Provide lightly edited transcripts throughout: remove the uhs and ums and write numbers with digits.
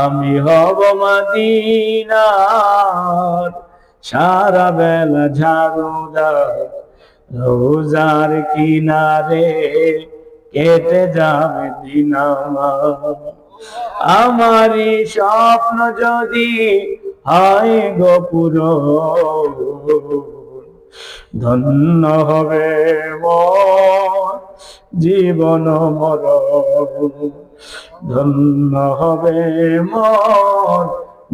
আমি হব মদিনার সারা বেলা ঝাড়ুদার, রোজার কিনারে কেটে যাবে দিন আমার। আমারই স্বপ্ন যদি হয় গো পূরণ, ধন্য হবে মন জীবন মরণ, ধন্য হবে মন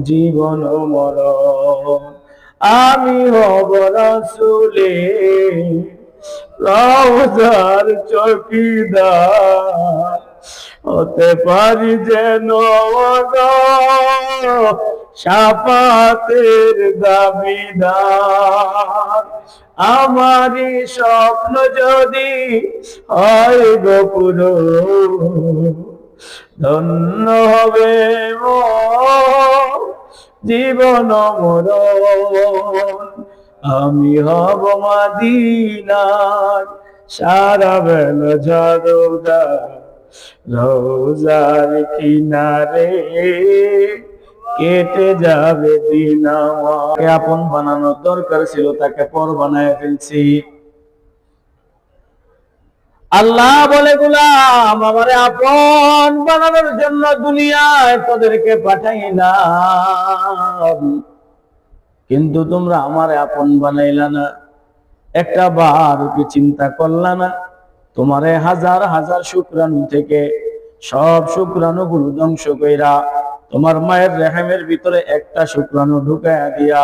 জীবন মরণ। আমি হব রাসূলের রওজার চৌকিদার, হতে পারি যেন শাফাতের দাবিদার। আমারই স্বপ্ন যদি হয় গো পূরণ, ধন্য হবে মন জীবন মরণ। আমি হব মদিনার সারা বেলা ঝাড়ুদার, রোজার কিনারে কেটে যাবে দিন আমার। আপন বানানোর দরকার ছিল, তাকে পর বানায় ফেলছি। আল্লাহ বলে, গোলাম আমারে আপন বানানোর জন্য দুনিয়ায় তোদেরকে পাঠাইলাম, কিন্তু তোমরা আমারে আপন বানাইলা না। একটা বার কি চিন্তা করলা না? তোমারে হাজার হাজার শুক্রাণু থেকে সব শুক্রাণু গুলো ধ্বংস কইরা তোমার মায়ের রেহেমের ভিতরে একটা শুক্রাণু ঢুকাইয়া দিয়া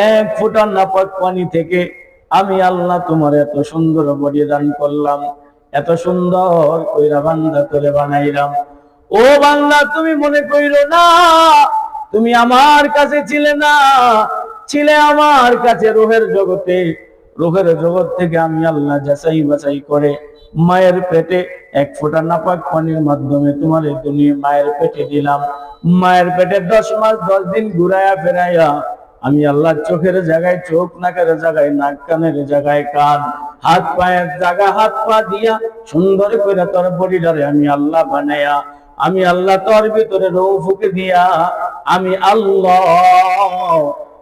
এক ফোঁটা নাপাক পানি থেকে আমি আল্লাহ তোমার এত সুন্দর বডি দান করলাম, এত সুন্দর কইরা বান্দা করে বানাইলাম। ও বান্দা, তুমি মনে কইরো না তুমি আমার কাছে ছিলে না, ছিলে আমার কাছে রূহের জগতে। রূহের জগৎ থেকে আমি আল্লাহ যাচাই বাছাই করে মায়ের পেটে এক ফোঁটা নাপাক পানির মাধ্যমে তোমার এই দুনিয়া মায়ের পেটে দিলাম। মায়ের পেটে 10 মাস 10 দিন ঘুরাইয়া ফেরাইয়া আমি আল্লাহ চোখের জায়গায় চোখ, নাকের জায়গায় নাক, কানের জায়গায় কান, হাত পায়ের জায়গা হাত পা দিয়া সুন্দর করে তোর বডিটারে আমি আল্লাহ বানাইয়া, আমি আল্লাহ তোর ভিতরে রূহ ফুঁকে দিয়া আমি আল্লাহ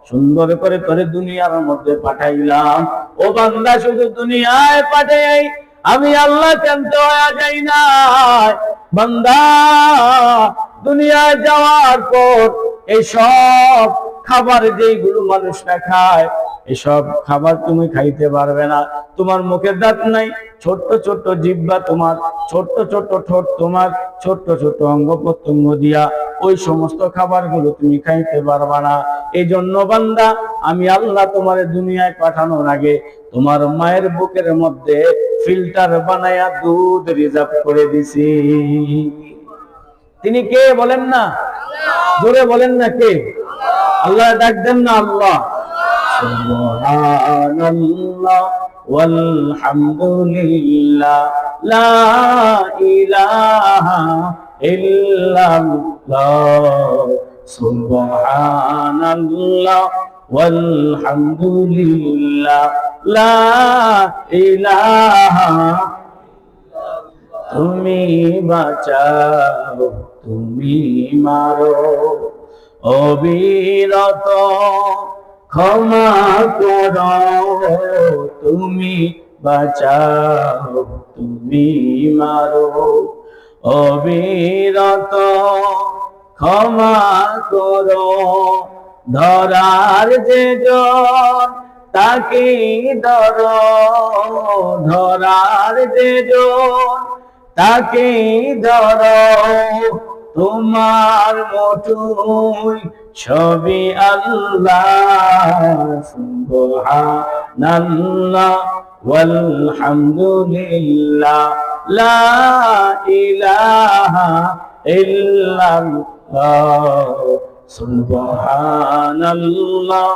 সুন্দর করে তোরে দুনিয়ার মধ্যে পাঠাইলাম। ও বান্দা, শুধু দুনিয়ায় পাঠাই আমি আল্লাহ জানতে হয়ে যাই না বান্দা। দুনিয়ায় যাওয়ার পর এই সব খাবার যেগুলো মানুষরা খায়, এসব খাবার তুমি খাইতে পারবে না। তোমার মুখে দাঁত নাই, ছোট্ট ছোট্ট জিহ্বা তোমার, ছোট্ট ছোট্ট ঠোঁট তোমার, ছোট্ট ছোট্ট অঙ্গ প্রত্যঙ্গ দিয়া ওই সমস্ত খাবারগুলো তুমি খাইতে পারবা না। এই জন্য বান্দা, আমি আল্লাহ তোমার দুনিয়ায় পাঠানোর আগে তোমার মায়ের বুকের মধ্যে ফিল্টার বানায়া দুধ রিজার্ভ করে দিছি। তিনি কে বলেন না? জোরে বলেন না কে? আল্লাহ ডাক দেন না আল্লাহ। সুবহানাল্লাহ ওয়ালহামদুলিল্লাহ লা ইলাহা ইল্লাল্লাহ। সুবহানাল্লাহ ওয়ালহামদুলিল্লাহ লা ইলাহা। তুমি বাঁচাও, তুমি মারো, অবিরত ক্ষমা করো। তুমি বাঁচাও, তুমি মারো, অবিরত ক্ষমা করো। ধরার যে জন তাকে ধরো, ধরার যে জন তাকে ধরো। তোমার মতুই ছবি আল্লাহ। সুবহানাল্লাহ ওয়ালহামদুলিল্লাহ লা ইলাহা ইল্লাল্লাহ। সুবহানাল্লাহ।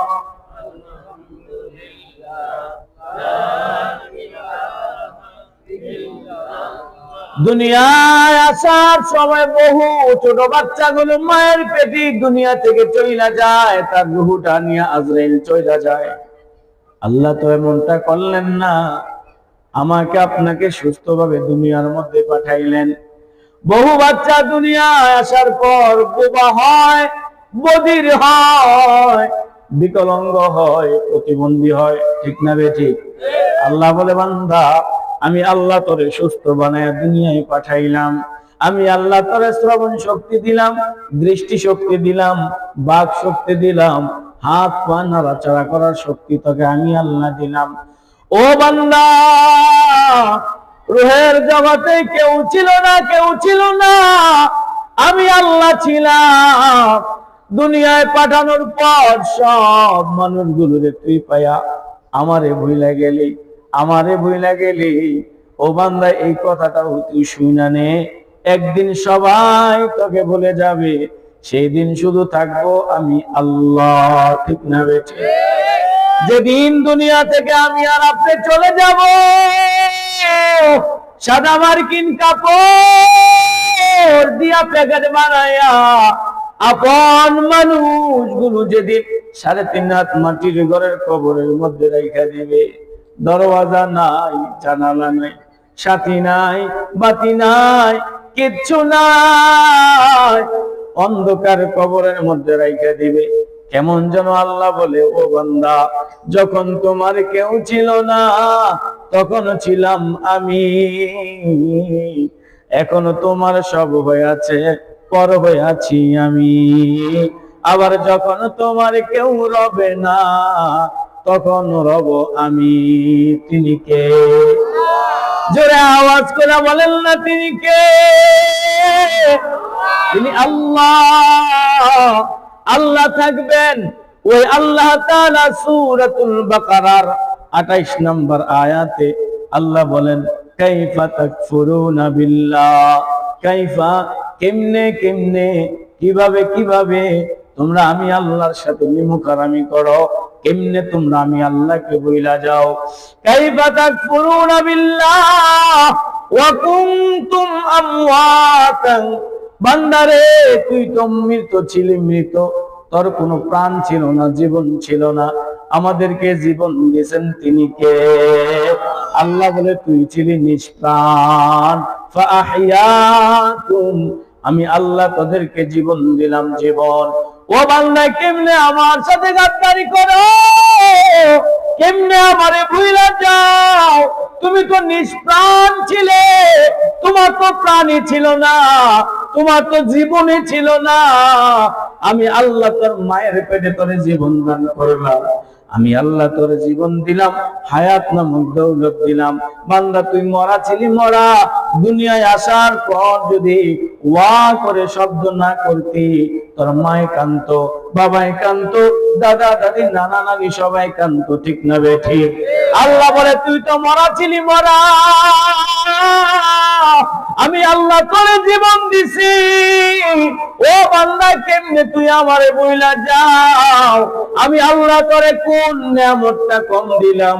দুনিয়ায় আসার সময় বহু ছোট বাচ্চাগুলো মায়ের পেটে দুনিয়া থেকে চইলা যায়, তার রূহটা নিয়ে আজরাইল চইলা যায়। আল্লাহ তো এমনটা করলেন না, আমাকে আপনাকে সুস্থভাবে দুনিয়ার মধ্যে পাঠাইলেন। বহু বাচ্চা দুনিয়ায় আসার পর বোবা হয়, বধির হয়, বিকলাঙ্গ হয়, প্রতিবন্ধী হয়, ঠিক না বেঠিক? আল্লাহ বলে, বান্দা আমি আল্লাহ তোরে সুস্থ বানায় দুনিয়ায় পাঠাইলাম। আমি আল্লাহ তোরে শ্রবণ শক্তি দিলাম, দৃষ্টি শক্তি দিলাম, বাক শক্তি দিলাম, হাত পা নাড়াচাড়া করার শক্তি তোকে আমি আল্লাহ দিলাম। ও বান্দা, রুহের জগতে কেউ ছিল না, কেউ ছিল না, আমি আল্লাহ ছিলাম। দুনিয়ায় পাঠানোর পর সব মানুষগুলোরে তুই পায়া আমারে ভুইলা গেলি, আমারে ভুইলা গেলি। ও বান্দা, এই কথাটাও তুই শুনা নে, একদিন সবাই তোকে ভুলে যাবে, সেই দিন শুধু থাকবো আমি আল্লাহ, ঠিক না বেঠে? যেদিন দুনিয়া থেকে আমি আর আপনি চলে যাব, সাদা মার্কিন কাপড় দিয়া প্যাকেট বানায়া আপন মানুষগুলো যেদিন 3.5 হাত মাটির ঘরের কবরের মধ্যে রেখে দিবে, দরওয়াজা নাই, জানালা নাই, সাথী নাই, বাতি নাই, কিচ্ছু নাই, অন্ধকার কবরের মধ্যে রেখে দিবে। কেমন যেন আল্লাহ বলে, ও বান্দা, যখন তোমার কেউ ছিল না তখন ছিলাম আমি, এখনো তোমার সব হয়ে আছে, পর হয়ে আছি আমি। আবার যখন তোমার কেউ রবে না তখন রব আমি। তিনি কে? জোরে আওয়াজ করে বলেন না, তিনি কে? তিনি আল্লাহ। আল্লাহ থাকবেন, ওই আল্লাহ তাআলা সূরাতুল বাকারার 28 নম্বর আয়াতে আল্লাহ বলেন, কাইফা তাকফুরুনা বিল্লাহ, কাইফা, কেমনে কেমনে, কিভাবে কিভাবে তোমরা আমি আল্লাহর সাথে নিমুখারামি করো, কেমনে তোমরা আমি আল্লাহকে ভুইলা যাও। কাইফা তাকফুরুনা বিল্লাহ ওয়া কুনতুম আমওয়াতান, বান্দারে তুই তো মৃত ছিলি, মৃত, তোর কোনো প্রাণ ছিল না, জীবন ছিল না, আমাদেরকে জীবন দিয়েছেন তিনি কে? আল্লাহ বলে, তুই ছিলি নিষ্প্রাণ, ফাআহইয়াকুম, আমি আল্লাহ তোদেরকে জীবন দিলাম, জীবন। ও বান্দা, কেমনে আমার সাথে গাদ্দারি করো, কেমনে আমারে ভুইলা যাও? তুমি তো নিষ্প্রাণ ছিলে, তোমার তো প্রাণী ছিল না, তোমার তো জীবনই ছিল না। আমি আল্লাহ তোর মায়ের পেটে তোরে জীবন দান করলাম, আমি আল্লাহ তোর জীবন দিলাম, হায়াত নামক দৌলত দিলাম। বান্দা, তুই মরা ছিলি, মরা, দুনিয়ায় আসার পর যদি ওয়া করে শব্দ না করতি, তোর মায় কান্ত, বাবাই কান্ত, দাদা দাদি, নানা নানি সবাই কান্ত, ঠিক না বেঠিক? আল্লাহ বলে, তুই তো মরা ছিলি, মরা, আমি আল্লাহ তোরে জীবন দিছি। ও বান্দা, কেমনে তুই আমারে বইলা যাও? আমি আল্লাহ তোরে কোন নিয়ামতটা কম দিলাম?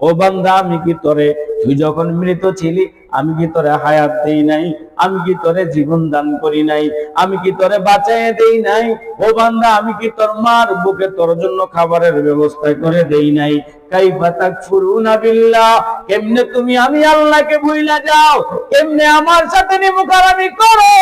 ও বান্দা, আমি কি তোরে, তুই যখন মৃত ছিলি আমি কি তোরে হায়াত দেই নাই? আমি কি তোরে জীবন দান করি নাই? আমি কি তোরে বাঁচাইয়া দেই নাই? ও বান্দা, আমি কি তোর মার বুকে তোর জন্য খাবারের ব্যবস্থা করে দেই নাই? কাইফা তাকফুরুনা বিল্লাহ, কেমনে তুমি আমি আল্লাহকে ভুইলা যাও? কেমনে আমার সাথে নিমুখারামি করো?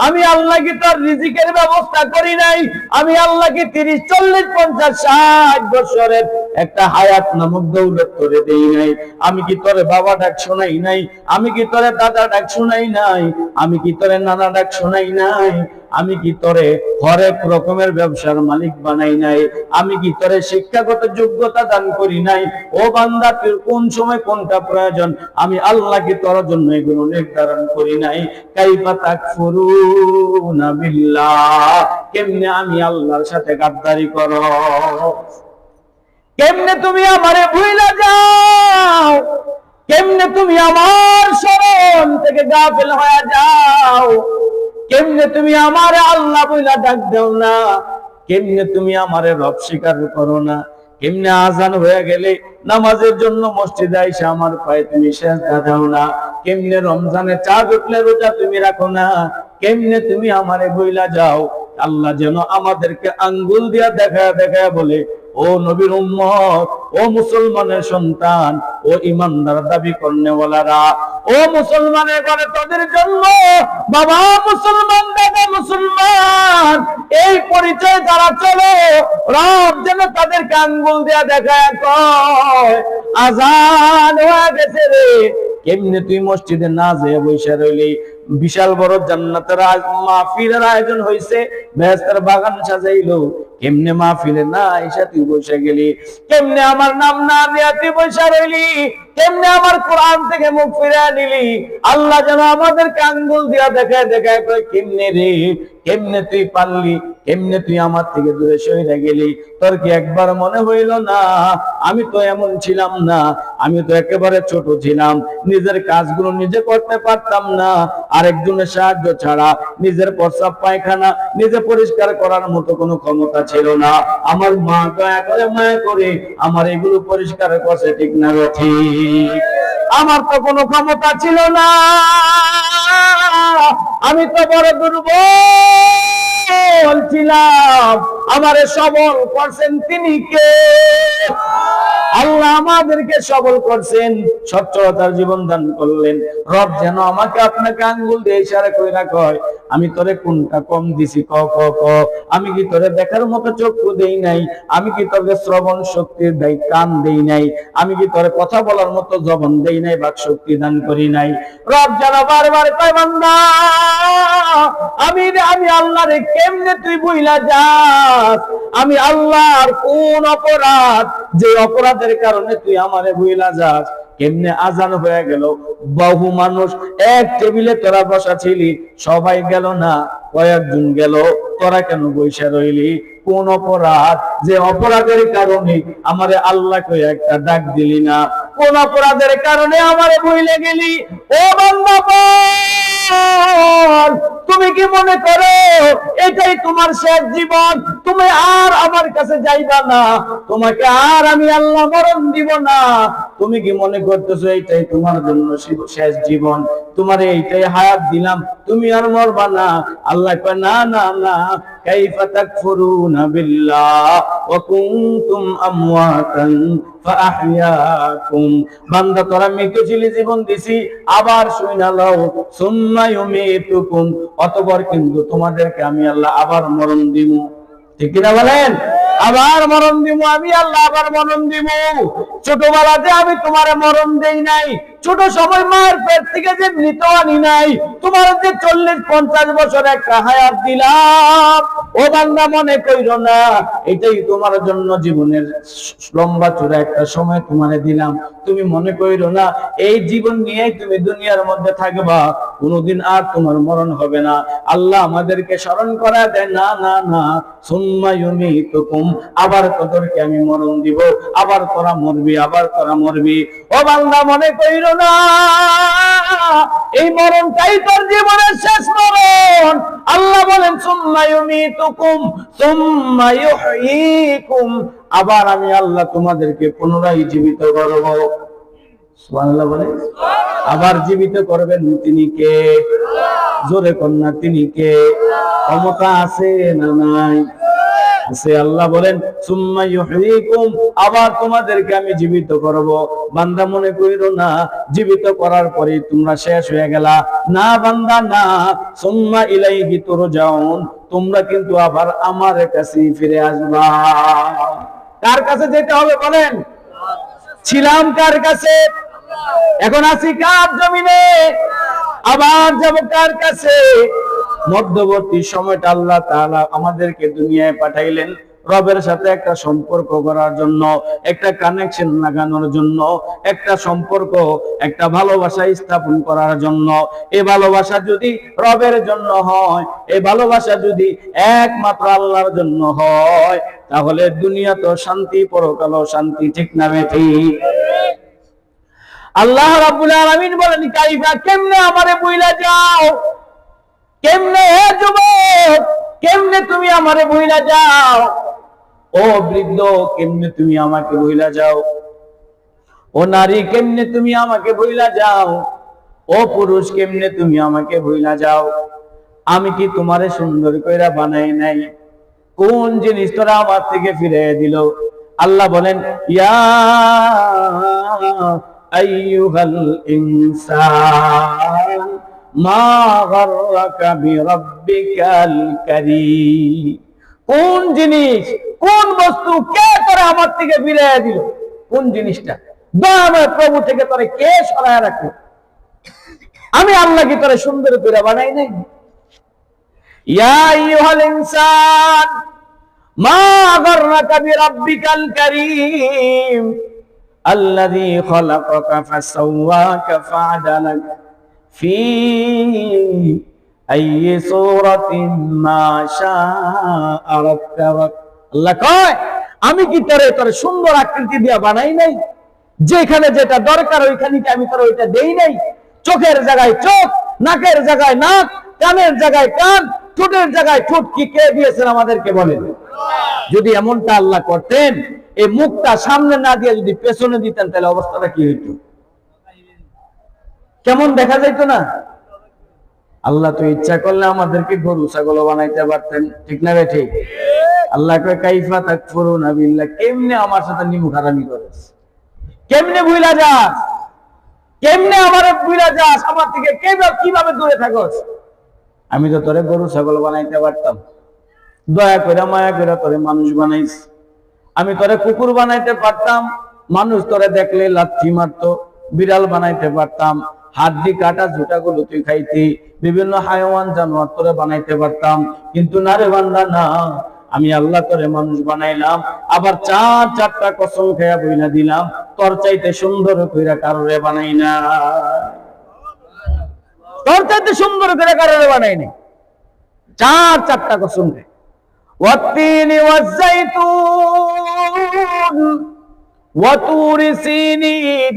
আমি আল্লাহ কি তোর রিজিকের ব্যবস্থা করি নাই? আমি আল্লাহ কি 30, 40, 50, 60 বছরের একটা হায়াত নামক দৌলত করে দেই নাই? আমি কি তোরে বাবা ডাক শোনাই নাই? আমি কি তোরে দাদা ডাক শোনাই নাই? আমি কি তোরে নানা ডাক শোনাই নাই? আমি কি তোরে হরেক রকমের ব্যবসার মালিক বানাই নাই? আমি কি তোরে শিক্ষাগত যোগ্যতা দান করি নাই? ও বান্দা, তোর কোন সময় কোনটা প্রয়োজন আমি আল্লাহ কি তোর জন্য এগুলো নির্ধারণ করি নাই? কাইফা তাকফুরুনা বিল্লাহ, কেমনে আমি আল্লাহর সাথে গাদ্দারি করো? কেমনে তুমি আমারে ভুইলা যাও? কেমনে তুমি আমার শরণ থেকে গাফিল হয়ে যাও? কেমনে তুমি আমারে আল্লাহ বইলা ডাক দাও না? কেমনে তুমি আমারে রব স্বীকার করো না? কেমনে আজান হয়ে গেলে নামাজের জন্য মসজিদে আইসা আমার পায়ে তুমি সেজদা দাও না? কেমনে রমজানে চাঁদ উঠলে রোজা তুমি রাখো না? কেমনে তুমি আমারে বইলা যাও? আল্লাহ যেন আমাদেরকে আঙ্গুল দিয়া দেখায় দেখায় বলে, ও নবীর উম্মত, ও মুসলমানের সন্তান, ও ইমানদার দাবি করনেওয়ালারা, ও মুসলমানের ঘরে তোদের জন্য বাবা মুসলমান, দাদা মুসলমান, এই পরিচয় যারা চলে, রব যেন তাদেরকে আঙ্গুল দিয়া দেখায়, কয় আজান হয়ে গেছে রে। কেমনে তুই মসজিদে না যেয়ে বসে রইলি? বিশাল বড় জান্নাতের মাহফিলের আয়োজন হয়েছে, বেহেশতের বাগান সাজাইলো, কেমনে মাহফিলে না এসে তুই বসে গেলি? কেমনে আমার নাম না নিয়ে তুই বসে রইলি? কেমনে আমার কোরআন থেকে মুখ ফিরে নিলি? আল্লাহ যেন আমাদেরকে আঙ্গুল দিয়া দেখায় দেখায় কয়, কেমনে রে, কেমনে তুই পারলি? কেমনে তুই আমার থেকে দূরে সরে গেলি? তোর কি একবার মনে হইল না আমি তো এমন ছিলাম না, আমি তো একেবারে ছোট ছিলাম, নিজের কাজগুলো নিজে করতে পারতাম না, আরেকজনের সাহায্য ছাড়া নিজের প্রস্রাব পায়খানা নিজে পরিষ্কার করার মতো কোনো ক্ষমতা ছিল না। আমার মা দয়া করে মায়া করে আমার এগুলো পরিষ্কার করছে, ঠিক না ঠিক? আমার তো কোনো ক্ষমতা ছিল না, আমি তো বড় দুর্বল ছিলাম, আমারে সবল করছেন তিনি কে? আল্লাহ আমাদেরকে সবল করছেন, সচ্ছলতার জীবন দান করলেন। রব যেন আমাকে আপনাকে আঙ্গুল দিয়ে ইশারা করে না কয়, আমি তোরে কোনটা কম দিছি? ক ক ক আমি কি তোরে দেখার মতো চক্ষু দেই নাই? আমি কি তোরে শ্রবণ শক্তির দেই কান দেই নাই? আমি কি তোরে কথা বলার মতো জবান দেই নাই, বাক শক্তি দান করি নাই? রব যেন বারবার কয়, বান্দা আমি আল্লাহ রে, কেমনে তুই ভুইলা যাস আমি আল্লাহর কোন অপরাধ, যে অপরাধের কারণে তুই আমারে ভুইলা যাস? কেমনে আজান হয়ে গেল, বহু মানুষ এক টেবিলে তোরা বসা ছিলি, সবাই গেল না, কয়েকজন গেল, তোরা কেন বইসা রইলি? কোন অপরাধ, যে অপরাধের কারণে আমারে আল্লাহকে একটা ডাক দিলি না? কোন অপরাধের কারণে আমারে ভুইলে গেলি? ও বান্দা, তুমি কি মনে করো এটাই তোমার শেষ জীবন? তুমি আর আমার কাছে যাইবা না, তোমাকে আর আমি আল্লাহ মরণ দিব না? তুমি কি মনে করতেছো এইটাই তোমার জন্য শেষ জীবন? তোমার এইটাই হায়াত দিলাম, তুমি আর মরবা না? আল্লাহ কয়, না না না, কাইফা তাকফুরুনা বিল্লাহ ওয়া কুনতুম আমওয়াতান ফাআহইয়াকুম। বান্দা তোরা মৃত্যু ছিলি, জীবন দিছি, আবার শুইনা লও, সুম্মা ইউমিতুকুম, অতঃপর কিন্তু তোমাদেরকে আমি আল্লাহ আবার মরণ দিব। ঠিক কিনা বলেন? আবার মরণ দিব, আমি আল্লাহ আবার মরণ দিব। ছোটবেলাতে আমি তোমারে মরণ দেই নাই, ছোট সময় মায়ের পেট থেকে যে মৃত আনি নাই, তোমার যে 40-50 বছর একটা হায়াত দিলাম, ও বান্দা মনে কইরো না এটাই তোমার জন্য জীবনের লম্বা চূড়া একটা সময় তোমারে দিলাম। তুমি মনে কইরো না এই জীবন নিয়ে তুমি দুনিয়ার মধ্যে থাকবা, কোনোদিন আর তোমার মরণ হবে না। আল্লাহ আমাদেরকে স্মরণ করা দেয়, না না না, সুম্মা ইউমিতুকুম, আবার তোদেরকে আমি মরণ দিব, আবার তোরা মরবি, আবার তোরা মরবি। ও বান্দা মনে কইরো না এই মরণটাই তোর জীবনের শেষ মরণ। আল্লাহ বলেন, সুম্মা ইউমিতুকুম সুম্মা ইউহয়িকুম, আবার আমি আল্লাহ তোমাদেরকে পুনরায় জীবিত করব। সুবহানাল্লাহ বলে, আবার জীবিত করবেন তিনি কে? জোরে কন্যা, তিনি কে? ক্ষমতা আছে না নাই? আছে। আল্লাহ বলেন, সুম্মা ইউহয়িকুম, আবার তোমাদেরকে আমি জীবিত করব। বান্দা মনে কইরো না জীবিত করার পরে তোমরা শেষ হয়ে গেলা, না বান্দা না, সুম্মা ইলাইহি তুরজাউন, তোমরা কিন্তু আবার আমার কাছে ফিরে আসবা। কার কাছে যেতে হবে বলেন? ছিলাম কার কাছে, এখন আছি কার জমিনে, আবার যাব কার কাছে? মধ্যবর্তী সময়টা আল্লাহ তাআলা আমাদেরকে দুনিয়ায় পাঠাইলেন রবের সাথে একটা সম্পর্ক করার জন্য, একটা কানেকশন লাগানোর জন্য, একটা সম্পর্ক, একটা ভালোবাসা স্থাপন করার জন্য। এই ভালোবাসা যদি রবের জন্য হয়, এই ভালোবাসা যদি একমাত্র আল্লাহর জন্য হয়, তাহলে দুনিয়া তো শান্তি, পরকালও শান্তি, ঠিক না ঠিক? আল্লাহ রাব্বুল আলামিন বলেন, কাইফা, কেমনে আমারে ভুইলা যাও? কেমনে হে যুবক, কেমনে তুমি আমারে ভুইলা যাও? ও বৃদ্ধ, কেমনে তুমি আমাকে ভুইলা যাও? ও নারী, কেমনে তুমি আমাকে ভুইলা যাও? ও পুরুষ, কেমনে তুমি আমাকে ভুইলা যাও? আমি কি তোমারে সুন্দর কইরা বানাই নাই? কোন জিনিস তোরা আমার থেকে ফিরিয়ে দিল? আল্লাহ বলেন ইয়া আইয়ুহাল ইনসান মা গাররাকা বিরাব্বিকাল কারীম। কোন জিনিস, কোন বস্তু কে তোরে আমার থেকে ফিরাইয়া দিল? কোন জিনিসটা? দয়াময় প্রভু থেকে তোরে কে সরায়া রাখলো? আমি আল্লাহ কি তোরে সুন্দর করে বানাই নাই? ইয়া আইয়ুহাল ইনসান মা গাররাকা বিরাব্বিকাল কারীম আল্লাযী খালাকাকা ফাসাওয়াকা ফাআদালাক ফি আইয়ি সূরাতিন মা শাআ রাক্কাবাক। আল্লাহ কয় আমি কি তোরে সুন্দর আকৃতি দিয়া বানাই নাই? যেখানে যেটা দরকার ওইখানে কি আমি তোরে ওইটা দেই নাই? চোখের জায়গায় চোখ, নাকের জায়গায় নাক, কানের জায়গায় কান, ঠোঁটের জায়গায় ঠোঁট কি কে দিয়েছেন আমাদেরকে বলেন? যদি এমনটা আল্লাহ করতেন, এই মুখটা সামনে না দিয়ে যদি পেছনে দিতেন তাহলে অবস্থাটা কি হইতো? কেমন দেখা যাইতো না? আল্লাহ তো ইচ্ছা করলে আমাদেরকে গরু ছাগল বানাইতে পারতেন, ঠিক না রে? ঠিক। আল্লাহ কয় কাইফা তাকফুরুনা বিল্লাহ, কেমনে আমার সাথে নিমুখারামি করেছ? কেমনে ভুলা যাস? কেমনে আমারে ভুলা যাস? আমার থেকে কিভাবে দূরে থাকস? আমি তো তোরে গরু ছাগল বানাইতে পারতাম, দয়া করে মায়া করে তোরে মানুষ বানাইস। আমি তোরে কুকুর বানাইতে পারতাম, মানুষ তোরে দেখলে লাথি মারতো। বিড়াল বানাইতে পারতাম, হাড্ডি কাটা ঝুটাগুলো তুই খাইতি। বিভিন্ন হায়াওয়ান জানোয়ার তোরে বানাইতে পারতাম, কিন্তু না রে বান্দা না, আমি আল্লাহ তোরে মানুষ বানাইলাম। আবার চারটা কসম খেয়া বইলা দিলাম, তোর চাইতে সুন্দর কইরা কারোরে বানাই না। তোর চাইতে সুন্দর করে কারোরে বানাই নাই। চারটা কসম খেয়ে والتين والزيتون وطور سينين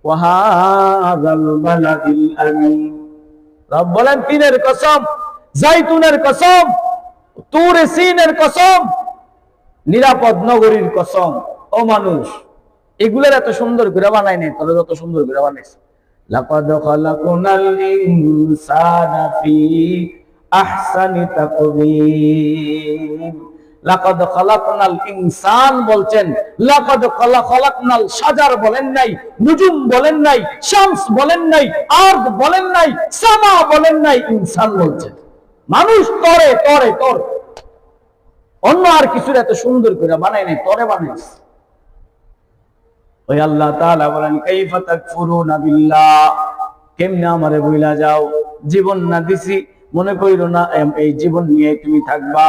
وهذا البلد الأمين। রব বলেন তিনের কসম, জাইতুনের কসম, তুর সিনের কসম, নিরাপদ নগরীর কসম। ও মানুষ, এগুলোর এত সুন্দর করে বানাই নাই, তোরা যত সুন্দর করে বানাইছে। লাকাদ খালাকনাল ইনসানা ফি আহসানি তাকওয়িম। লাকাদ খালাকনাল ইনসান বলছেন, লাকাদ খালাকনাল শাজার বলেন নাই, নুজুম বলেন নাই, শামস বলেন নাই, আরদ বলেন নাই, সামা বলেন নাই, ইনসান বলছেন। মানুষ তরে তরে তর, অন্য আর কিছু এত সুন্দর করে বানাই নাই, তরে বানাইছে। ওই আল্লাহ তাআলা বলেন কাইফা তাকফুরুনা বিল্লাহ, কেমনে আমারে ভুলা যাও? জীবন না দিছি, মনে কইরো না এই জীবন নিয়ে তুমি থাকবা,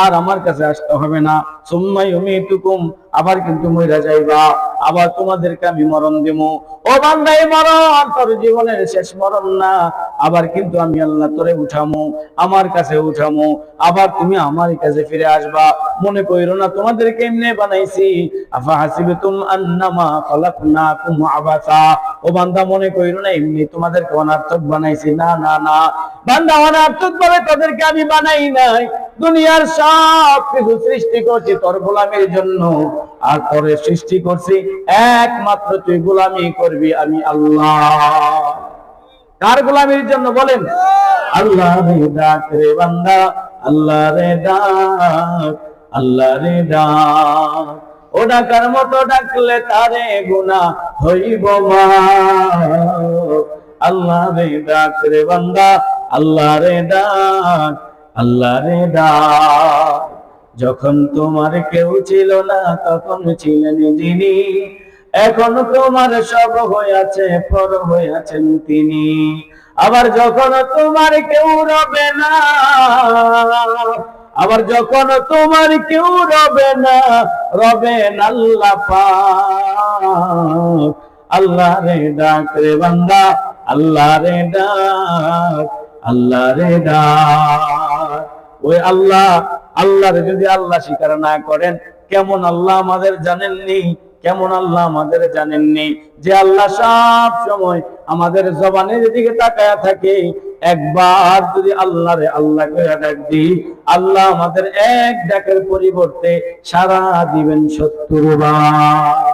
আর আমার কাছে আসতে হবে না। সুম্মা ইউমিতুকুম, আবার কিন্তু মইরা যাইবা, আবার তোমাদেরকে আমি মরণ দেবো। ও বান্দা, এই মরণ তোর জীবনের শেষ মরণ না, আবার কিন্তু আমি আল্লাহ তোরে উঠামো, আমার কাছে উঠামো, আবার তুমি আমার কাছে ফিরে আসবা। মনে কইরো না তোমাদেরকে এমনি বানাইছি। আফা হাসিবতুম আন্নামা খালাকনাকুম আবাসা, ও বান্দা মনে কইরো না এমনি তোমাদেরকে অনার্থক বানাইছি। না না না বান্দা, অনার্থক ভাবে তাদেরকে আমি বানাই নাই। দুনিয়ার সব কিছু সৃষ্টি করছি তোর গোলামের জন্য, আর তোরে সৃষ্টি করছি একমাত্র তুই গোলামি করবি আমি আল্লাহ। কার গোলামির জন্য বলেন? আল্লাহ রে ডাক রে বান্দা, আল্লাহ রে ডাক, আল্লাহ রে ডাক। ও ডাকার মতো ডাকলে তারে গুনাহ হইব মাফ। আল্লাহ রে ডাক রে বান্দা, আল্লাহ রে ডাক, আল্লাহ রে ডাক। যখন তোমার কেউ ছিল না তখন ছিলেন যিনি, এখন তোমার সব হয়েছে পর হয়েছেন তিনি। আবার যখন তোমার কেউ রবে না, আবার যখন তোমার কেউ রবে না, রবেন আল্লাহ পাক। আল্লাহ রে ডাক রে বান্দা, আল্লাহ রে ডাক, আল্লাহ রে ডাক। ওই আল্লাহ, আল্লাহরে যদি আল্লাহ স্বীকার না করেন, কেমন আল্লাহ আমাদের জানেননি? কেমন আল্লাহ আমাদের জানেননি? যে আল্লাহ সব সময় আমাদের জবানের দিকে তাকায়া থাকে। একবার যদি আল্লাহরে আল্লাহ করে ডাক দিই, আল্লাহ আমাদের এক ডাকের পরিবর্তে সারা দিবেন ৭০ বার।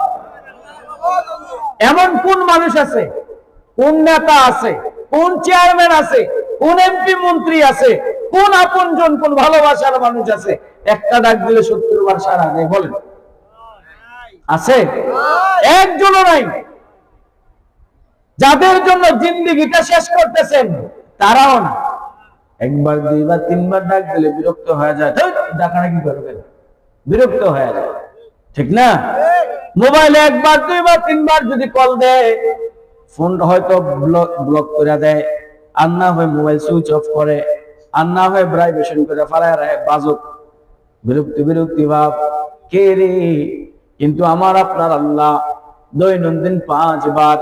এমন কোন মানুষ আছে, কোন নেতা আছে, কোন চেয়ারম্যান আছে, কোন এমপি মন্ত্রী আছে, কোন আপনজন, কোন ভালোবাসার মানুষ আছে একটা ডাক দিলে ৭০ বার সারা দেয়? বলেন। আছে? একজনও নাই। যাদের জন্য জিন্দেগিটা শেষ করতেছেন তারাও না। একবার দুইবার তিনবার ডাক দিলে বিরক্ত হয়ে যায়, ডাকাটা কি করবেন, বিরক্ত হয়ে যায়, ঠিক না? মোবাইলে একবার দুইবার তিনবার যদি কল দেয়, ফোনটা হয়তো ব্লক করে দেয়, আর না হয় মোবাইল সুইচ অফ করে, আর না হয় ভাইব্রেশন করে ফালায় রাখে, বাজক, বিরক্তি বিরক্তি ভাব, কে রে? কিন্তু আমার আপনার আল্লাহ দৈনন্দিন 5 বার,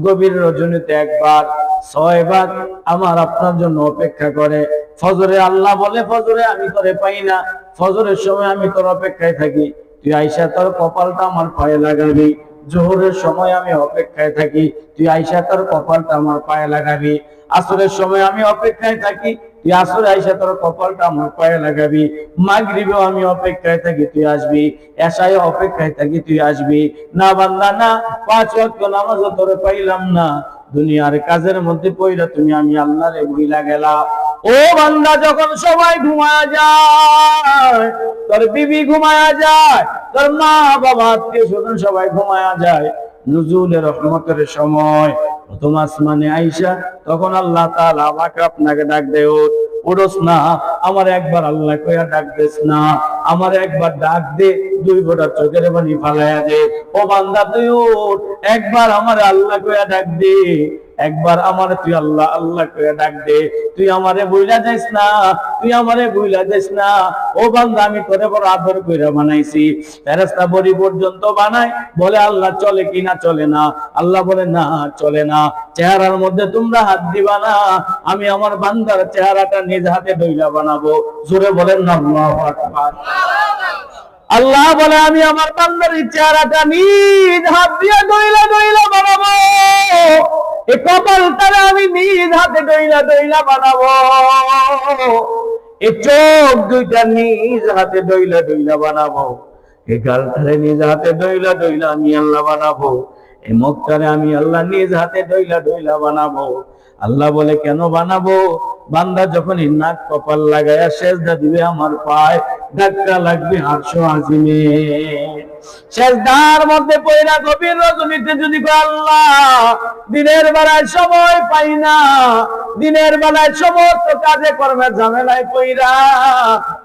গভীর রজনীতে একবার, 6 বার আমার আপনার জন্য অপেক্ষা করে। ফজরে আল্লাহ বলে, ফজরে আমি তোরে পাই না, ফজরের সময় আমি তোর অপেক্ষায় থাকি, তুই আইসা তোর কপালটা আমার পায়ে লাগাবি। জোহরের সময় আমি অপেক্ষায় থাকি, তুই আইসা তোর কপালটা আমার পায়ে লাগাবি। আসরের সময় আমি অপেক্ষায় থাকি, তুই আসরে আইসা তোর কপালটা আমার পায়ে লাগাবি। মাগরিবেও আমি অপেক্ষায় থাকি, তুই আসবি। এশায় অপেক্ষায় থাকি, তুই আসবি। না বান্দা না, 5 ওয়াক্ত নামাজও তোরে পাইলাম না, দুনিয়ার কাজের মধ্যে পইরা তুমি আমি আল্লাহরে ভুইলা গেলা। ও বান্দা, যখন সবাই ঘুমায়া যায়, তোর বিবি ঘুমায়া যায়, তোর মা বাবা আত্মীয় স্বজন সবাই ঘুমায়া যায়, নুজুলে রহমতের সময় প্রথম আসমানে আইসা তখন আল্লাহ তাআলা আমাকে আপনাকে ডাক দেয়, উঠোস না, আমার একবার আল্লাহ কইয়া ডাক দেস না, আমার একবার ডাক দে, 2 ফোঁটা চোখের পানি ফালাইয়া দে। ও বান্দা তুই উঠ, একবার আমার আল্লাহ কইয়া ডাক দে, একবার আমার তুই আল্লাহ আল্লাহ কইয়া ডাক দে। তুই আমারে ভুইলা যাইস না, তুই আমারে ভুইলা যাইস না। ও বান্দা, আমি তোরে বড় আদর কইরা বানাইছি, ফেরেশতা বডি পর্যন্ত বানাই, বলে আল্লাহ চলে কিনা, চলে না। আল্লাহ বলে না, চলে না। চেহারার মধ্যে তোমরা হাত দিবা না, আমি আমার বান্দার চেহারাটা নিজ হাতে দইলা বানাবো। জোরে বলেন না আল্লাহু আকবার। আল্লাহ বলে আমি আমার বান্দার চেহারাটা নিজ হাত দিয়ে দইলা দইলা বানাবো, এই কপালটারে আমি নিজ হাতে দইলা দইলা বানাবো, এই চোখ দুইটা নিজ হাতে দইলা দইলা বানাবো, এই গালটারে নিজ হাতে দইলা দইলা আমি আল্লাহ বানাবো, এই মুখটারে আমি আল্লাহ নিজ হাতে দইলা দইলা বানাবো। আল্লাহ বলে কেন বানাবো? বান্দা যখন নাক কপাল লাগায়া সেজদা দিবে আমার পায়, ধাক্কা লাগবে আরশ আজিমে। সেজদার মধ্যে পয়রা গভীর রজনীতে যদি আল্লাহ দিনের বেলায় সময় পাই না, দিনের বেলায় সমস্ত কাজে কর্মে ঝামেলায় পয়রা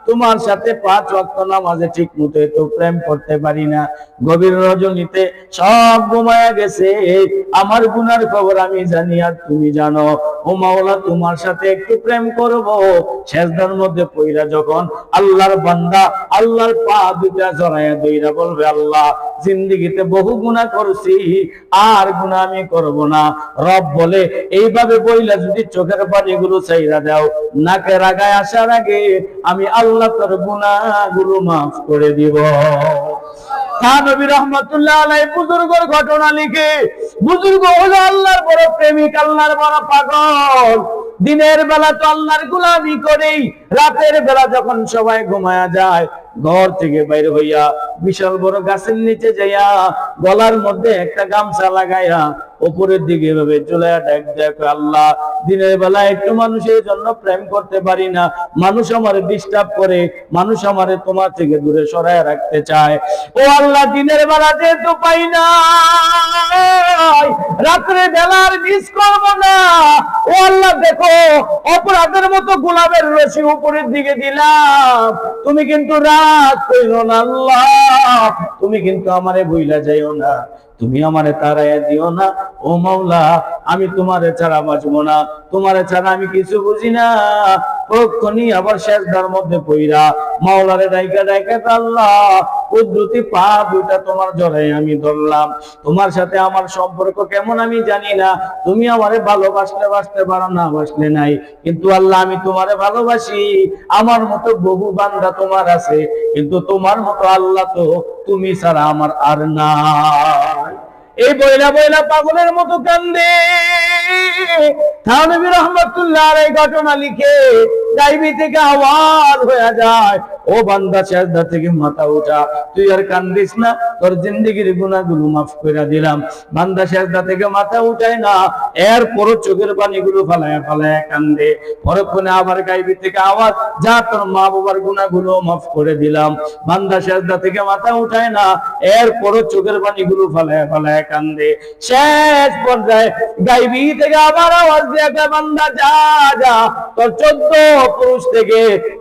তোমার সাথে 5 ওয়াক্ত নামাজে ঠিক মতো একটু প্রেম করতে পারি না, গভীর রজনীতে সব ঘুমায়া গেছে, আমার গুনার খবর আমি জানি আর তুমি জানো, ও মাওলা তোমার সাথে একটু প্রেম করব। সেজদার মধ্যে পয়রা যখন আল্লাহর বান্দা আল্লাহর পা দুইটা জড়াইয়া দইরা বলবে, আল্লাহ জিন্দেগিতে বহু গুনাহ করছি, আর গুনাহ আমি করব না। রব বলে এইভাবে বইলা যদি চোখের পানিগুলো ছাইরা দাও, নাকে রাগায় আসার আগে আমি আল্লাহ তোর গুনাহগুলো মাফ করে দিব। নবী রাহমাতুল্লাহ আলাইহি বুজুর্গের ঘটনা লিখে, বুজুর্গ হলো আল্লাহর বড় প্রেমিক, আল্লাহর বড় পাগল। দিনের বেলা তো আল্লাহর গোলামি করেই, রাতের বেলা যখন সবাই ঘুমায়া যায়, ঘর থেকে বাইরে হইয়া বিশাল বড় গাছের নিচে যাইয়া গলার মধ্যে একটা গামছা লাগাইয়া উপরের দিকে এভাবে ঝুলাইয়া ডাক দেয়, আল্লাহ দিনের বেলা একটু মানুষের জন্য প্রেম করতে পারি না, মানুষ আমারে ডিস্টার্ব করে, মানুষ আমারে তোমার থেকে দূরে সরায় রাখতে চায়। ও আল্লাহ দিনের বেলা যেহেতু পাই না, রাত্রে বেলার মিস করব না। ও আল্লাহ দেখো, অপরাধের মতো গোলাপের রশি উপরের দিকে দিলাম, তুমি কিন্তু রাগ কইরো না আল্লাহ, তুমি কিন্তু আমারে ভুইলা যাইও না, তুমি আমারে তাড়াইয়া দিও না। ও মাওলা, আমি তোমারে ছাড়া বাঁচবো না, তোমারে ছাড়া আমি কিছু বুঝি না। কখনই আবার সেজদার মধ্যে পইরা মাওলারে ডাইকা ডাইকা, আল্লাহ কুদরতি পা দুইটা তোমার জড়াই আমি ধরলাম, তোমার সাথে আমার সম্পর্ক কেমন আমি জানি না, তুমি আমারে ভালোবাসলে বাসতে পারো, না বাসলে নাই, কিন্তু আল্লাহ আমি তোমারে ভালোবাসি। আমার মতো বহু বান্দা তোমার আছে, কিন্তু তোমার মতো আল্লাহ তো তুমি ছাড়া আমার আর নাই। এই বইলা বইলা পাগলের মতো কান্দে। নবী রাহমাতুল্লাহ আলাইহি ঘটনা লিখে গায়বী থেকে আওয়াজ হয়ে যায়, ও ও বান্দা সিজদা থেকে মাথা উঠা, তুই আর কান্দিস না, তোর জিন্দেগির গুনাহগুলো মাফ করে দিলাম। বান্দা সিজদা থেকে মাথা উঠায় না, এরপরও চোখের পানিগুলো ফালায়া ফালায়া কান্দে। পরক্ষণে আবার গায়বী থেকে আওয়াজ, যা তোর মা বাবার গুনাহগুলো মাফ করে দিলাম। বান্দা সিজদা থেকে মাথা উঠায় না, এরপরও চোখের পানিগুলো ফালায়া ফালায়া কান্দে। শেষ পর্যায়ে গায়বী থেকে আবার আওয়াজ দিয়ে কয়, বান্দা যা যা, তোর 14 পুরুষ থেকে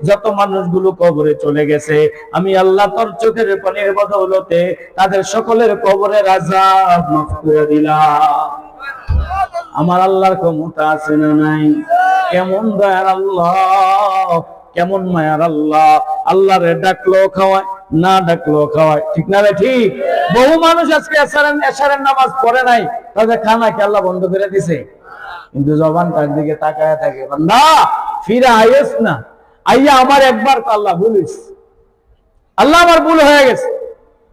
যত মানুষগুলো কবরে চলে গেছে, আমি আল্লাহ তোর চোখের পানির বদৌলতে তাদের সকলের কবরের আযাব মাফ করে দিলাম। আমার আল্লাহর ক্ষমতা আছে না নাই? কেমন দয়ার আল্লাহ, কেমন মায়ার আল্লাহ। আল্লাহরে ডাকলো খাওয়ায়, না ডাকলো খাওয়ায়, ঠিক না? ঠিক। বহু মানুষ আজকে এশারের নামাজ পড়ে নাই, তাদের খানা কি আল্লাহ বন্ধ করে দিছে? কিন্তু জবান তার দিকে তাকায় থাকে, বান্দা ফিরে আইস না, আইয়া আমার একবার তো আল্লাহ বলিস, আল্লাহ আমার ভুল হয়ে গেছে,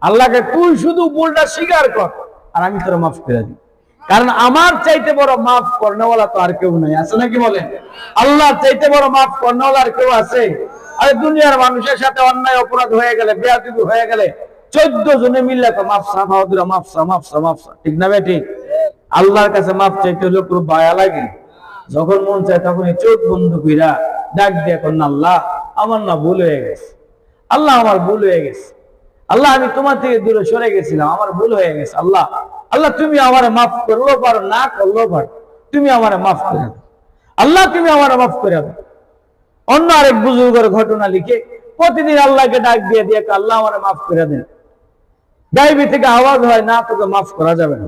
আল্লাহকে তুই শুধু ভুলটা স্বীকার কর আর আমি তোর মাফ করে দিই। কারণ আমার চাইতে বড় মাফ করনেওয়ালা তো আর কেউ নাই, আছে নাকি বলেন? আল্লাহর চাইতে বড় মাফ করনেওয়ালা আর কেউ আছে? আরে দুনিয়ার মানুষের সাথে অন্যায় অপরাধ হয়ে গেলে, বেয়াদবি হয়ে গেলে 14 জনে মিললে তো মাফসা মাহদুরা মাফসা মাফসা মাফসা, ঠিক না বেটি? আল্লাহর কাছে মাফ চাইতে হলে পুরো বায়া লাগে। যখন মন চায় তখনই চোখ বন্ধ কইরা ডাক দিয়ে কোন, আল্লাহ আমার না ভুল হয়ে গেছে, আল্লাহ আমার ভুল হয়ে গেছে, আল্লাহ আমি তোমার থেকে দূরে সরে গেছিলাম, আমার ভুল হয়ে গেছে, আল্লাহ আল্লাহ তুমি আমারে মাফ করলেও পারো, না করলেও পারো, তুমি আমারে মাফ করে দাও, আল্লাহ তুমি আমারে মাফ করে দাও। অন্য আরেক বুজুর্গের ঘটনা লিখে প্রতিদিন আল্লাহকে ডাক দিয়ে দিয়ে, আল্লাহ আমারে মাফ করে দেন। গায়বী থেকে আওয়াজ হয়, না তোকে মাফ করা যাবে না,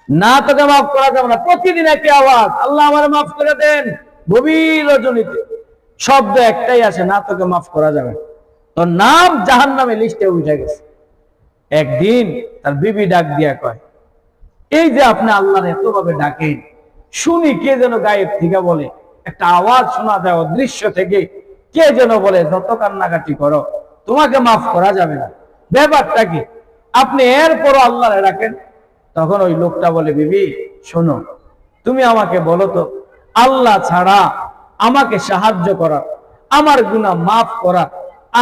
না তোকে মাফ করা যাবে না। প্রতিদিন একই আওয়াজ, আল্লাহ আমারে মাফ করে দেন। গভীর রজনীতে শব্দ একটাই আসে, না তোকে মাফ করা যাবে না, তোর নাম জাহান্নামে লিস্টে উঠে গেছে। একদিন তার বিবি ডাক দিয়া কয়, এই যে আপনি আল্লাহর এতভাবে ডাকেন, শুনি কে যেন গায়েব থেকে বলে, একটা আওয়াজ শোনা যায় অদৃশ্য থেকে, কে যেন বলে যত কান্নাকাটি করো তোমাকে মাফ করা যাবে না, ব্যাপারটা কি? আপনি এরপরও আল্লাহরে ডাকেন। তখন ওই লোকটা বলে, বিবি শোনো, তুমি আমাকে বলো তো, আল্লাহ ছাড়া আমাকে সাহায্য করা, আমার গুনাহ মাফ করা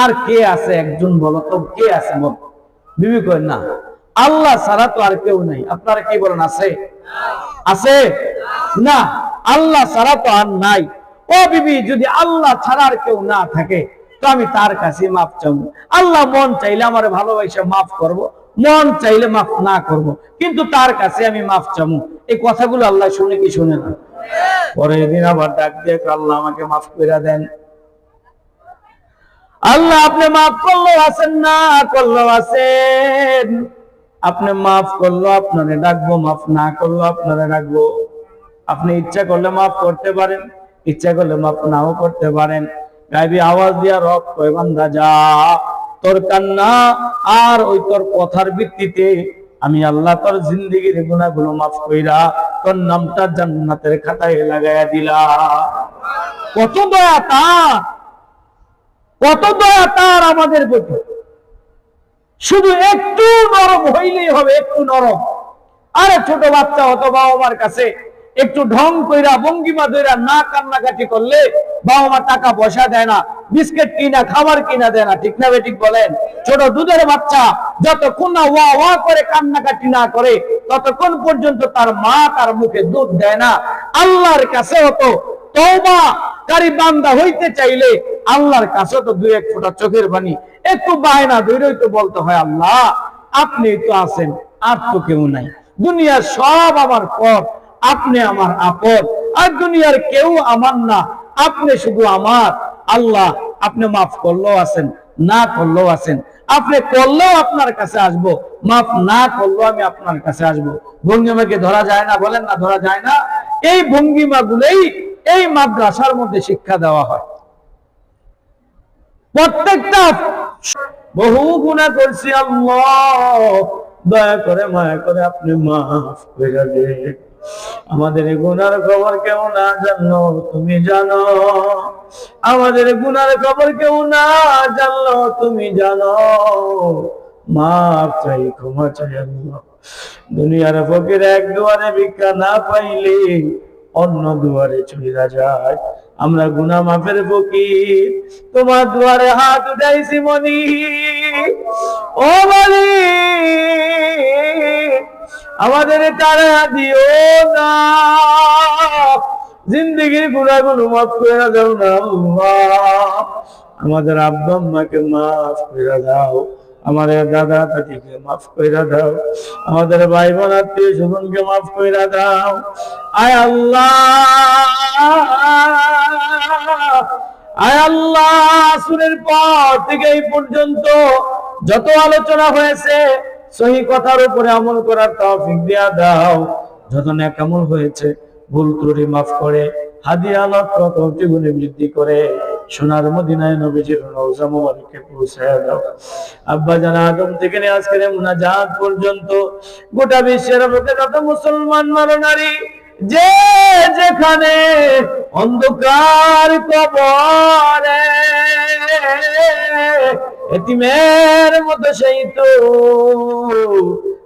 আর কে আছে? একজন বলো তো, কে আছে বল। বিবি কয়, না আল্লাহ ছাড়া তো আর কেউ নাই। আপনারা কি বলেন, আছে? আছে না, আল্লাহ ছাড়া তো আর নাই। ও বিবি, যদি আল্লাহ ছাড়া আর কেউ না থাকে তো আমি তার কাছে মাফ চাবো। আল্লাহ মন চাইলে আমার ভালোবাসা মাফ করব, মন চাইলে মাফ না করব, কিন্তু তার কাছে আমি মাফ চাবো। এই কথাগুলো আল্লাহ শুনে কি শুনে না? পরের দিন আবার ডাক দিয়ে, আল্লাহ আমাকে মাফ করে দেন। আল্লাহ আপনি মাফ করলেও আছেন, না করলেও আছেন। আপনি মাফ করলো আপনারে ডাকবো, মাফ না করলো আপনারে ডাকবো। আপনি ইচ্ছা করলে মাফ করতে পারেন, ইচ্ছা করলে মাফ নাও করতে পারেন। গায়বী আওয়াজ দিয়া রব কয়, বান্দা যা, তোর কান্না আর ওই তোর কথার ভিত্তিতে আমি আল্লাহ তোর জিন্দেগির গুনাহগুলো মাফ কইরা তোর নামটা জান্নাতের খাতায় লাগাইয়া দিলাম। কত দয়া তার, কত দয়া তার আমাদের প্রতি। শুধু একটু নরম হইলেই হবে, একটু নরম। আরে ছোট বাচ্চা হতো বাবা মার কাছে একটু ঢং কইরা ভঙ্গিমা ধইরা না কান্নাকাটি করলে বাবা মা টাকা পয়সা দেয় না, বিস্কিট কিনা খাবার কিনা দেয় না, ঠিক না বেঠিক বলেন? ছোট দুধের বাচ্চা যতক্ষণ না ওয়া ওয়া করে কান্নাকাটি না করে ততক্ষণ পর্যন্ত তার মা তার মুখে দুধ দেয় না। আল্লাহর কাছে হতো তওবা কারী বান্দা হইতে চাইলে আল্লাহর কাছে তো 2-1 ফোঁটা চোখের পানি একটু বায়না ধরেই তো বলতে হয়, আল্লাহ আপনি তো আছেন, আর তো কেউ নাই, দুনিয়ার সব আমার পর, আপনি আমার আপন, আর দুনিয়ার কেউ আমার না, আপনি শুধু আমার। আল্লাহ আপনি মাফ করলেও আছেন, না করলেও আছেন। আপনি করলেও আপনার কাছে আসবো, মাফ না করলেও আমি আপনার কাছে আসবো। ভঙ্গিমাকে ধরা যায় না, বলেন না ধরা যায় না? এই ভঙ্গিমা গুলোই এই মাদ্রাসার মধ্যে শিক্ষা দেওয়া হয়। প্রত্যেকটা বহু গুনাহ করছি, আল্লাহ দয়া করে মায়া করে আপনি মাফ করে দেন। আমাদের গুনার খবর কেউ না জানলো তুমি জানো, আমাদের গুনার খবর কেউ না জানলো তুমি জানো। মাফ চাই, ক্ষমা চাই আল্লাহ। দুনিয়ার ফকির এক দুয়ারে ভিক্ষা না পাইলে অন্য দুয়ারে চলে যায়। আমরা গুনাহ মাফের ফকির, তোমার দুয়ারে হাত উঠাইছি মনি। ও মালিক, আমাদের তারা দিও না, জিন্দেগির গুনাহগুলো মাফ করে দাও না আল্লাহ। আমাদের আব্বা আম্মাকে মাফ করে দাও, আমাদের দাদা দাদিকে মাফ করে দাও, আমাদের ভাই বোন আত্মীয় স্বজনকে মাফ করে দাও। আয় আল্লাহ, আয় আল্লাহ, আসরের পর থেকে এই পর্যন্ত যত আলোচনা হয়েছে সহি কথার উপরে আমল করার তৌফিক দিয়া দাও। যত নেক আমল হয়েছে ভুল ত্রুটি মাফ করে হাদিয়া লক্ষ কোটি গুণে বৃদ্ধি করে সোনার মদিনায় নবীজির রওজা মুবারকে পৌঁছায় দাও। আব্বা জান আদম থেকে নিয়ে আজকের মুনাজাত পর্যন্ত গোটা বিশ্বের মধ্যে যত মুসলমান নর-নারী যে যেখানে অন্ধকার কবরে এতিমের মতো সেই তো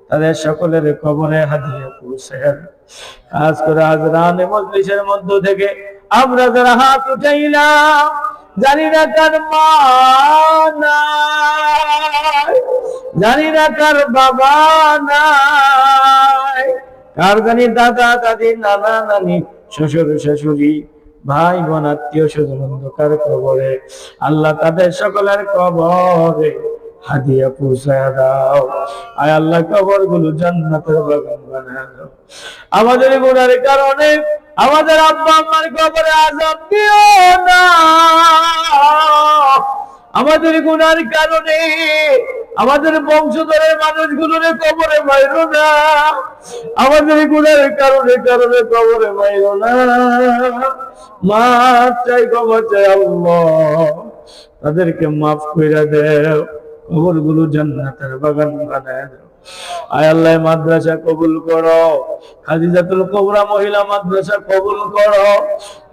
তাদের সকলের কবরে হাদিয়া পৌঁছায়। আজ করে হাজরানে মজলিসের মধ্য থেকে আমরা যারা হাত উঠাইলাম, জানি না কার মা নাই, জানি না কার বাবা নাই, কার জানি দাদা দাদি নানা নানি শ্বশুর শাশুড়ি ভাই বোন আত্মীয় স্বজন অন্ধকার কবরে, আল্লাহ তাদের সকলের কবরে হাদিয়া পৌঁছায় দাও। আয় আল্লাহ, কবর গুলো জান্নাতের বাগান বানায় দাও। আমাদের গুনার কারণে আমাদের আব্বা আম্মার কবরে আযাব দিও না, আমাদের গুনার কারণে আমাদের বংশধরের মানুষগুলোর কবরে মাইরো না, আমাদের গুনার কারণে কবরে মাইরো না। মাফ চাই, ক্ষমা চাই আল্লাহ, তাদেরকে মাফ কইরা দেও, কবর গুলো জান্নাতের বাগান বানায় দাও। আয় আল্লাহ, মাদ্রাসা কবুল করো, খাদিজাতুল কুবরা মহিলা মাদ্রাসা কবুল করো।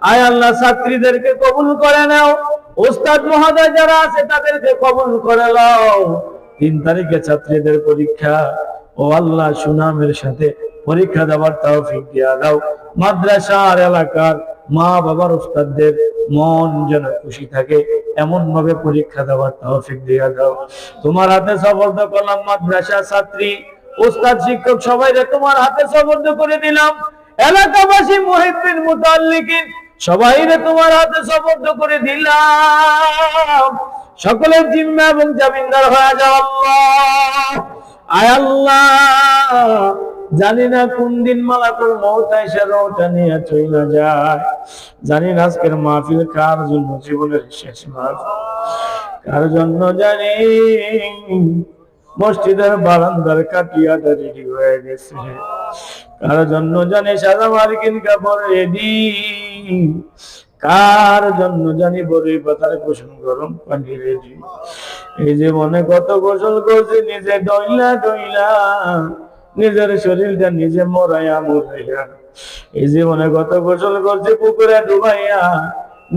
আয় আল্লাহ, ছাত্রীদেরকে কবুল করে নাও, ওস্তাদ মহোদয় যারা আছে তাদেরকে কবুল করে নাও। 3 তারিখে ছাত্রীদের পরীক্ষা, ও আল্লাহ সুনামের সাথে পরীক্ষা দেওয়ার তৌফিক দিয়া দাও। মাদ্রাসার এলাকার মা বাবার ওস্তাদদের মন যেন খুশি থাকে এমন ভাবে পরীক্ষা দেওয়ার তৌফিক দিয়া দাও। তোমার হাতে সুপর্দ করলাম মাদ্রাসা ছাত্রী ওস্তাদ শিক্ষক সবাইকে তোমার হাতে সুপর্দ করে দিলাম। এলাকাবাসী মুহিব্বিন মুতাল্লিকিন সবাইকে তোমার হাতে সুপর্দ করে দিলাম। সকলের জিম্মা এবং জামিনদার হয়ে যাও আল্লাহ। আয় আল্লাহ, জানি না কোন দিন মালাকুল মউত এসে রওটা নিয়ে চলে যায়, জানি না আজকের মাহফিল কার জন্য জীবনের শেষ মাহফিল, কার জন্য জানি মসজিদের বারান্দার কাটিয়াটা রেডি হয়ে গেছে, কার জন্য জানি সাদা মার্কিন কাপড় রেডি, কার জন্য জানি বড়ই পাতার কুসুম গরম পানি রেডি। এই জীবনে কত গোসল করছে নিজে ডইলা ডইলা, নিজের শরীরটা নিজে মরাইয়া মরাইয়া। এই জীবনে কত গোসল করছে পুকুরে ডুবাইয়া,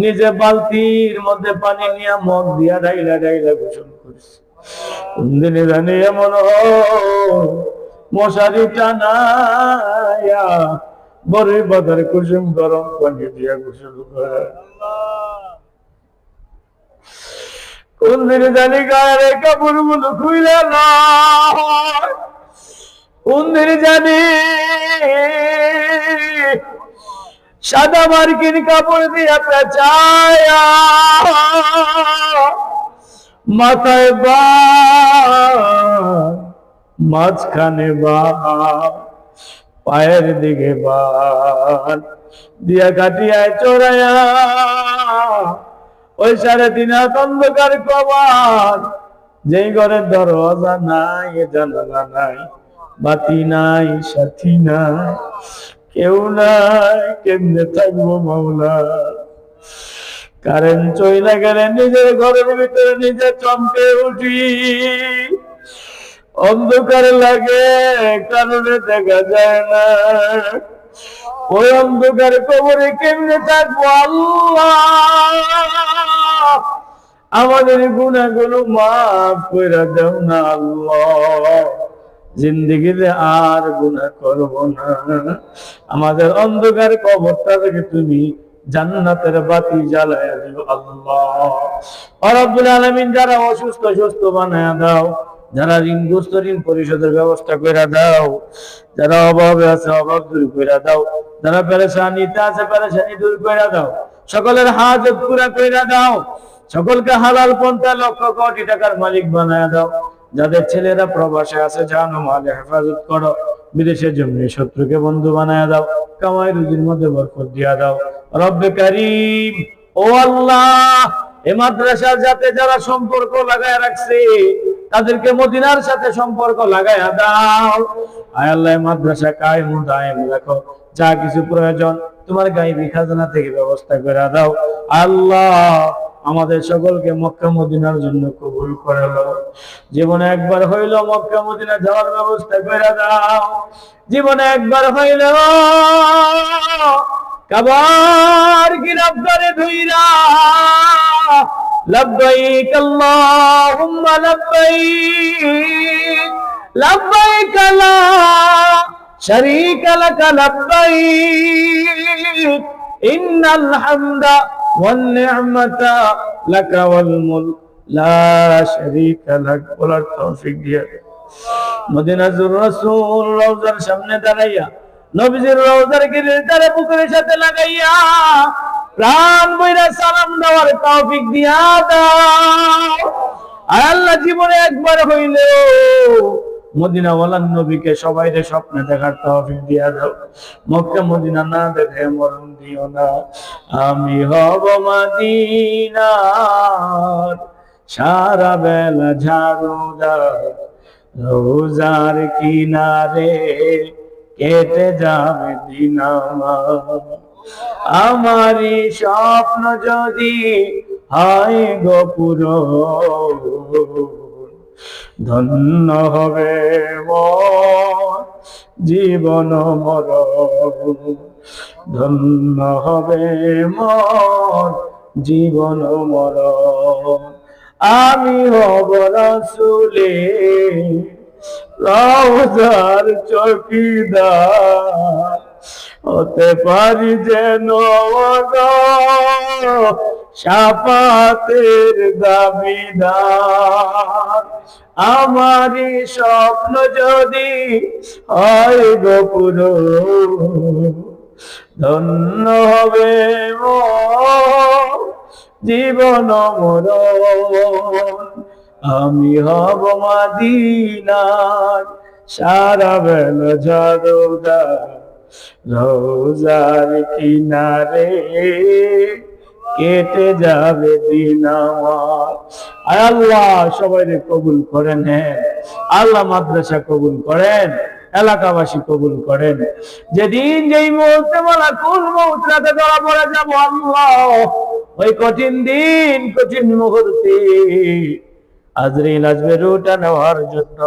নিজে বালতির মধ্যে পানি নিয়ে মগ দিয়া ডাইলা ডাইলা গোসল করছে। কোনদিনে জানি এমন মশারি টানাইয়া বড়ই পাতার কুসুম গরম পানি দিয়া গোসল করে। কোন দিনে জানি গায়ের কাপড় গুলো খুইলে না, কোন দিনে জানি সাদা মার্কিন কাপড় দিয়া পেঁচায়া, মাথায় বা মাঝখানে বা পায়ের দিকে বান দিয়া কাটিয়ায় চড়াইয়া, ওই 3.5 হাত অন্ধকার কবর, যেই ঘরের দরজা নাই জানালা নাই, বাতি নাই সাথী নাই, কেউ নাই, কেমনে থাকবো মাওলা। কারেন্ট চইলা গেলে নিজের ঘরের ভিতরে নিজে চমকে উঠি, অন্ধকার লাগে কারণে দেখা যায় না, ওই অন্ধকার কবরে কেমনে থাকবো আল্লাহ। আমাদের গুনাহগুলো মাফ করে দাও না আল্লাহ, জিন্দেগিতে আর গুনাহ করব না। আমাদের অন্ধকার কবরটা থেকে তুমি জান্নাতের বাতি জ্বালায়া দিও আল্লাহ। রব্বুল আলামিন যারা অসুস্থ সুস্থ বানায়া দাও, যারা ঋণগ্রস্ত ঋণ পরিশোধের ব্যবস্থা কইরা দাও, যারা অভাবে আছে অভাব দূর কইরা দাও, যারা পেরেশানিতে আছে পেরেশানি দূর কইরা দাও, সকলের হাজত পুরা কইরা দাও, সকলকে হালাল পন্থা লক্ষ কোটি টাকার মালিক বানায়া দাও। যাদের ছেলেরা প্রবাসে আছে জানো মালে হেফাজত করো, বিদেশের জন্য শত্রুকে বন্ধু বানায়া দাও, কামাই রুজির মধ্যে বরকত দিয়া দাও রব্বে কারীম। ও আল্লাহ, এই মাদ্রাসার সাথে যারা সম্পর্ক লাগায় রাখছে তাদেরকে মদিনার সাথে সম্পর্ক লাগায়া দাও। আয় আল্লাহ, মাদ্রাসা কায়েম ও দায়েম রাখো। যা কিছু প্রয়োজন তোমার গায়বী খাজানা থেকে ব্যবস্থা করে দাও আল্লাহ। আমাদের সকলকে মক্কা মদিনার জন্য কবুল করে নাও। জীবনে একবার হইল মক্কা মদিনা যাওয়ার ব্যবস্থা করে দাও। জীবনে একবার হইল কাবার গিরফদারে ধুইরা লব্বাইক আল্লাহুম্মা লব্বাইক লব্বাইক লা শারীকা লাক লব্বাইক ইন্নাল হামদা ওয়ান নি'মাতা লাকা ওয়াল মুলক লা শারীকা লাক। বলার তৌফিক দিয়ে মদিনাতুর রাসূল রওজার সামনে দাঁড়াইয়া নবীজির রওজার গিরিধারে বুকের সাথে লাগাইয়া প্রাণ বইরা সালাম দেওয়ার তৌফিক দিয়া দাও। আর আল্লাহ, জীবনে একবার হইলেও মদিনাওয়ালার নবীকে সবাইরে স্বপ্নে দেখার তৌফিক দিয়া দাও। মক্কা মদিনা না দেখে মরণ দিও না। আমি হব মদিনার সারা বেলা ঝাড়ুদার, রোজার কিনারে কেটে যাবে দিন আমার। আমারই স্বপ্ন যদি হয় গো পূরণ, ধন্য হবে মন জীবন মরণ, ধন্য হবে মন জীবন মরণ। আমি হব রাসূলের রওজার চৌকিদার, হতে পারি যেন শাফাতের দাবিদার। আমারই স্বপ্ন যদি হয় গো পূরণ, ধন্য হবে মন জীবন মরণ। আমি হব মদিনার সারা বেলা ঝাড়ুদার, রোজার কিনারে কেটে যাবে দিন আমার। আয় আল্লাহ, সবাইকে কবুল করেন। হ্যাঁ আল্লাহ, মাদ্রাসা কবুল করেন, এলাকাবাসী কবুল করেন। যেদিন যেই মুহূর্তে মালাকুল মউত রাতে ধরা পড়ে যাব আল্লাহ, ওই কঠিন দিন কঠিন মুহূর্তে আজরাইল আসবে রুটা নেওয়ার জন্য,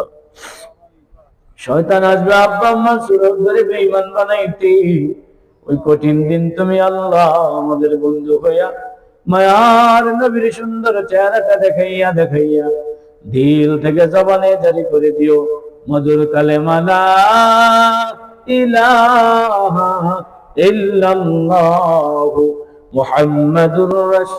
শয়তান আসবে আব্বা আম্মা সুরত ধরে বেঈমান বানাইতে। ওই কঠিন দিন তুমি আল্লাহ আমাদের বন্ধু হইয়া মায়ার নবীর সুন্দর চেহারাটা দেখাইয়া দেখাইয়া দিল থেকে জবানে জারি করে দিও মধুর কালেমা লা ইলাহা ইল্লাল্লাহু মুহাম্মাদুর রাসূল।